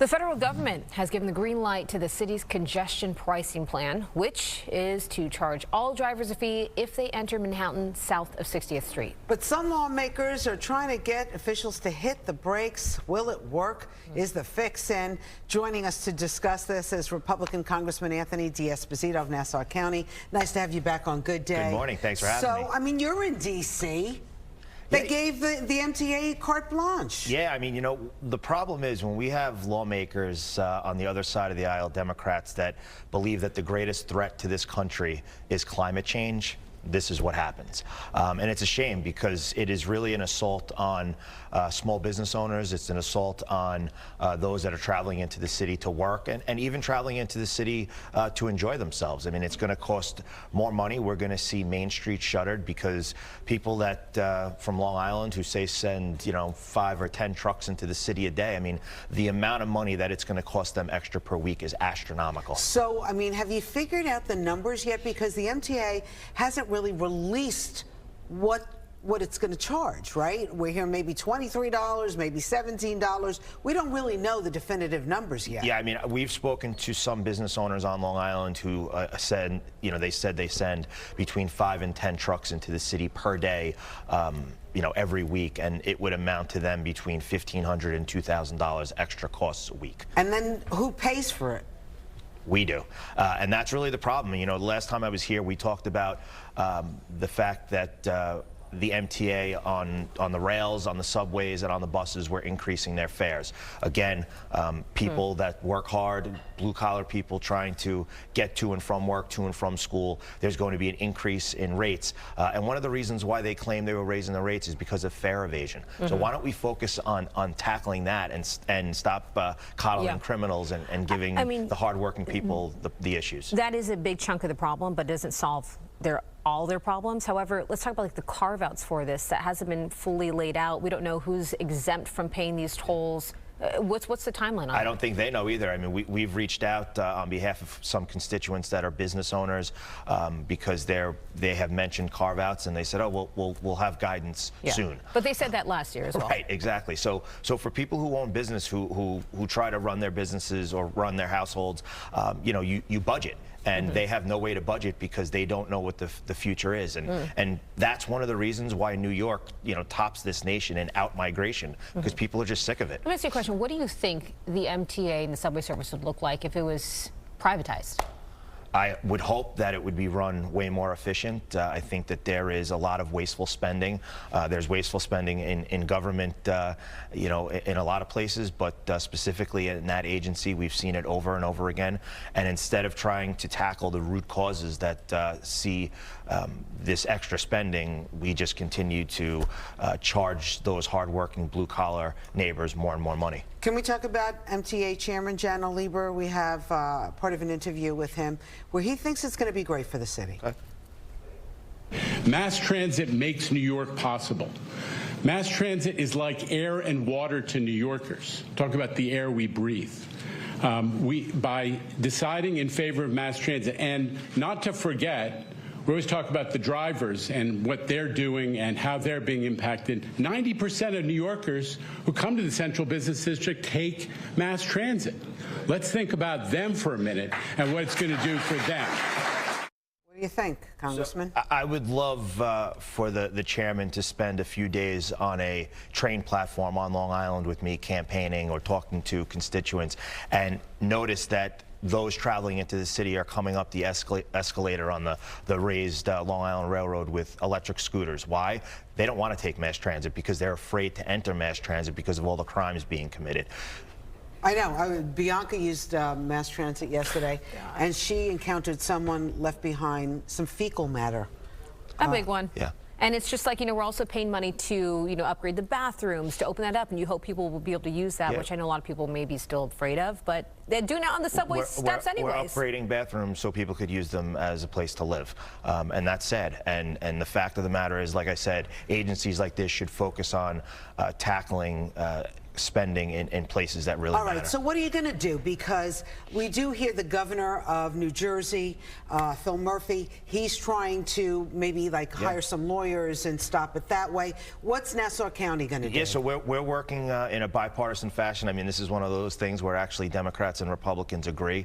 The federal government has given the green light to the city's congestion pricing plan, which is to charge all drivers a fee if they enter Manhattan south of 60th Street. But some lawmakers are trying to get officials to hit the brakes. Will it work? Is the fix in? Joining us to discuss this is Republican Congressman Anthony D'Esposito of Nassau County. Nice to have you back on Good Day. Good morning. Thanks for having me. So, I mean, you're in D.C. They gave the MTA carte blanche. Yeah, I mean, you know, the problem is when we have lawmakers on the other side of the aisle, Democrats, that believe that the greatest threat to this country is climate change, this is what happens. And it's a shame because it is really an assault on small business owners. It's an assault on those that are traveling into the city to work and even traveling into the city to enjoy themselves. I mean, it's going to cost more money. We're going to see Main Street shuttered because people that from Long Island who say send, you know, 5 or 10 trucks into the city a day. I mean, the amount of money that it's going to cost them extra per week is astronomical. So, I mean, have you figured out the numbers yet? Because the MTA hasn't really released what it's going to charge, right? We're hearing maybe $23, maybe $17. We don't really know the definitive numbers yet. Yeah, I mean, we've spoken to some business owners on Long Island who said, you know, they send between 5 and 10 trucks into the city per day, you know, every week, and it would amount to them between $1,500 and $2,000 extra costs a week. And then who pays for it? We do. And that's really the problem. You know, the last time I was here, we talked about the fact that the MTA on the rails, on the subways, and on the buses were increasing their fares. Again, people that work hard, blue-collar people trying to get to and from work, to and from school, there's going to be an increase in rates. And one of the reasons why they claim they were raising the rates is because of fare evasion. So why don't we focus on tackling that and stop coddling criminals and giving the hardworking people the issues. That is a big chunk of the problem, but doesn't solve all their problems. However, let's talk about like the carve-outs for this. That hasn't been fully laid out. We don't know who's exempt from paying these tolls. What's the timeline on it? I don't think they know either. I mean, we've reached out on behalf of some constituents that are business owners because they have mentioned carve-outs, and they said, oh, we'll have guidance soon. But they said that last year as well. Right, exactly. So for people who own business, who try to run their businesses or run their households, you know, you budget. And they have no way to budget because they don't know what the future is. And that's one of the reasons why New York, you know, tops this nation in out-migration, because people are just sick of it. Let me ask you a question. What do you think the MTA and the subway service would look like if it was privatized? I would hope that it would be run way more efficient. I think that there is a lot of wasteful spending. There's wasteful spending in government, you know, in a lot of places, but specifically in that agency, we've seen it over and over again. And instead of trying to tackle the root causes that see this extra spending, we just continue to charge those hardworking blue-collar neighbors more and more money. Can we talk about MTA Chairman Jan Lieber? We have part of an interview with him where he thinks it's going to be great for the city. Mass transit makes New York possible. Mass transit is like air and water to New Yorkers. Talk about the air we breathe. By deciding in favor of mass transit, and not to forget, we always talk about the drivers and what they're doing and how they're being impacted. 90% of New Yorkers who come to the central business district take mass transit. Let's think about them for a minute and what it's going to do for them. What do you think, Congressman? So, I would love for the chairman to spend a few days on a train platform on Long Island with me campaigning or talking to constituents and notice that those traveling into the city are coming up the escalator on the raised Long Island Railroad with electric scooters. Why? They don't want to take mass transit because they're afraid to enter mass transit because of all the crimes being committed. I know. Bianca used mass transit yesterday, and she encountered someone left behind some fecal matter. A big one. Yeah. And it's just like, you know, we're also paying money to, you know, upgrade the bathrooms, to open that up, and you hope people will be able to use that, which I know a lot of people may be still afraid of, but they're doing it on the subway steps anyways. We're upgrading bathrooms so people could use them as a place to live, and that's sad. And the fact of the matter is, like I said, agencies like this should focus on tackling spending in places that really All right, matter. so what are you going to do? Because we do hear the governor of New Jersey, Phil Murphy, he's trying to maybe like hire some lawyers and stop it that way. What's Nassau County going to do? Yeah, so we're working in a bipartisan fashion. I mean, this is one of those things where actually Democrats and Republicans agree.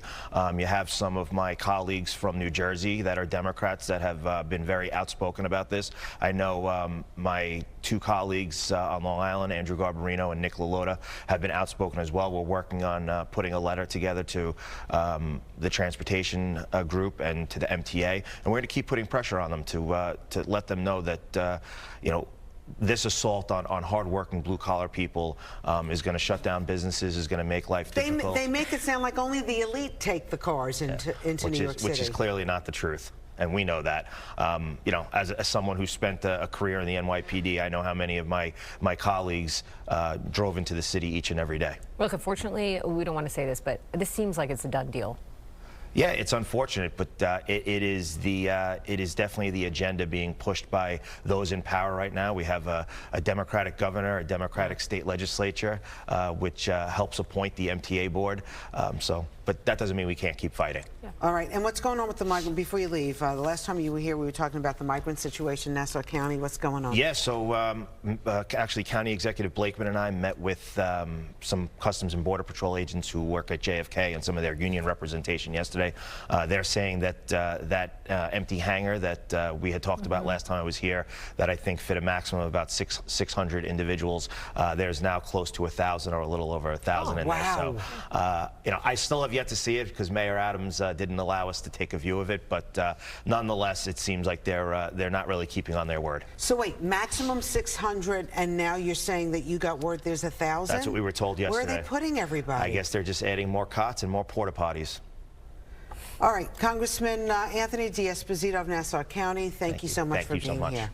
You have some of my colleagues from New Jersey that are Democrats that have been very outspoken about this. I know my two colleagues on Long Island, Andrew Garbarino and Nick LaLotta, have been outspoken as well. We're working on putting a letter together to the transportation group and to the MTA, and we're going to keep putting pressure on them to let them know that you know, this assault on hardworking blue-collar people is going to shut down businesses, is going to make life difficult. They make it sound like only the elite take the cars into New York City. Which is clearly not the truth. And we know that. You know, as someone who spent a career in the NYPD, I know how many of my colleagues drove into the city each and every day. Look, unfortunately, we don't want to say this, but this seems like it's a done deal. Yeah, it's unfortunate, but it is definitely the agenda being pushed by those in power right now. We have a Democratic governor, a Democratic state legislature, which helps appoint the MTA board. But that doesn't mean we can't keep fighting. Yeah. All right, and what's going on with the migrant, before you leave? The last time you were here, we were talking about the migrant situation in Nassau County. What's going on? Yeah, so actually County Executive Blakeman and I met with some Customs and Border Patrol agents who work at JFK and some of their union representation yesterday. They're saying that that empty hangar that we had talked about last time I was here, that I think fit a maximum of about 600 individuals, there's now close to 1,000 or a little over 1,000 in there. So, you know, I still have yet to see it because Mayor Adams didn't allow us to take a view of it, but nonetheless, it seems like they're not really keeping on their word. So wait, maximum 600, and now you're saying that you got word there's 1,000? That's what we were told yesterday. Where are they putting everybody? I guess they're just adding more cots and more porta potties. All right, Congressman Anthony D'Esposito of Nassau County, thank you so much for being here.